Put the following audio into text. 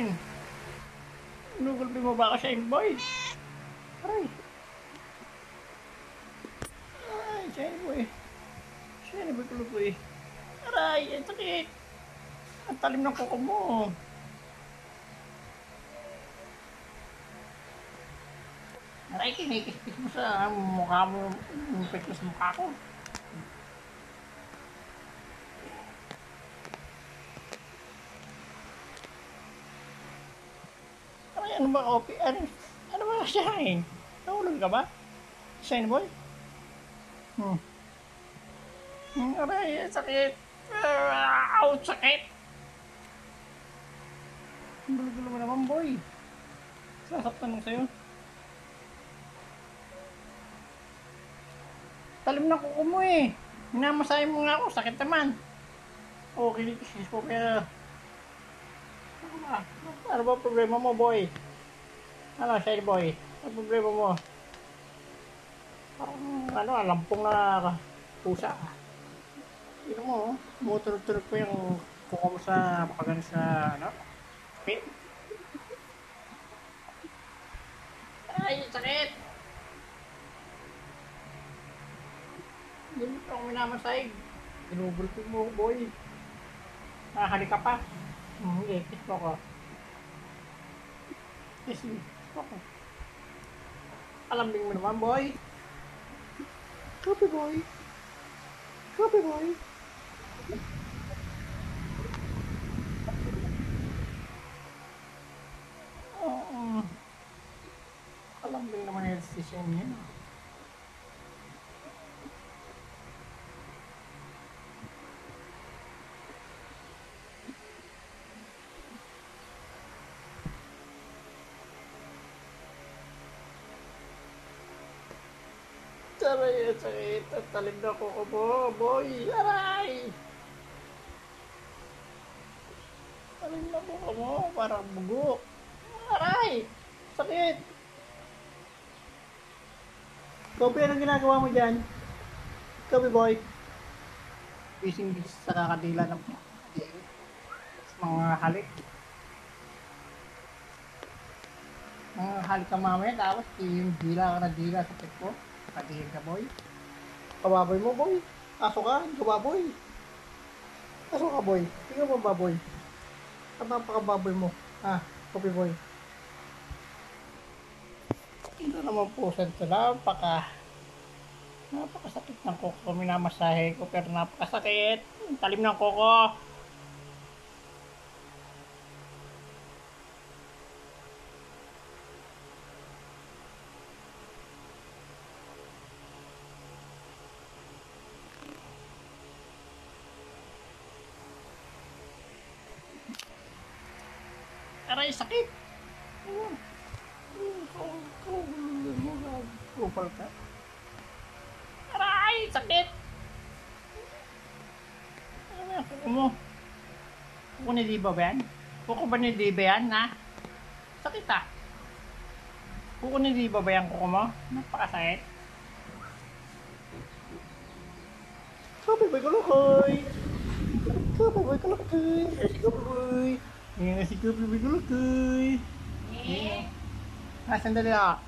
naman. Nugulpi mo ba ako sa boy? Aray. Ay, Shiny boy. Shiny boy kulukoy. Aray, ang sakit. Ang talim ng kuko mo. Aray, kinikis-kis mo sa mukha mo. Yung pekto sa mukha ko. Aray, ano ba, Opi? Ano ba siya eh? Nahulog ka ba? Shiny boy? Aray, sakit. Ouch, sakit. Ang gulo-gulo mo naman, boy. Sasaktan mo sa'yo. Talim na kuko mo eh. Minamasahin mo nga ako, sakit naman. Oo, kinikis ko kaya... Ano ba problema mo, boy? Ano, Shiny boy? Ano problema mo? Parang lampong na pusa. Tignan mo, tumutunog-tunog ko yung kuko mo sa pagano sa pin. Ay, sakit! Hindi mo ako minamasay. Binubulpig mo, boy. Nakahali ka pa. Hindi, kiss mo ko. Kiss mo ko. Alambing mo naman, boy. Copy, boy. Copy, boy. Oo. Alambing naman yung decision niya. Aray, sakit. Ang talim na kuko mo, boy. Aray! Talim na kuko mo. Parang bugo. Aray! Sakit! Kobe, anong ginagawa mo dyan? Kobe boy. Bising-bis sa kakadila ng mga halik. Mga halik ka mamaya, tapos yung dila ka na dila sa pet ko. Kadihil ka, boy. Kababoy mo, boy. Aso ka, kababoy. Aso ka, boy. Tingnan mo, baboy. Napakababoy mo. Kobe boy. Ito naman po sa napakasakit ng kuko. Minamasahe ko pero napakasakit. Ang talim ng kuko. Aray, sakit. Kupal ka. Aray, sakit. Ano ba yung kuko mo? Kuko ni Diba ba yan? Kuko ba ni Diba yan, ha? Sakit ah. Kuko ni Diba ba yan kuko mo? Napakasakit. Kobe boy kulukoy. Kobe boy kulukoy. Si Kobe boy. Ayan si Kobe boy kulukoy. Sandali ah.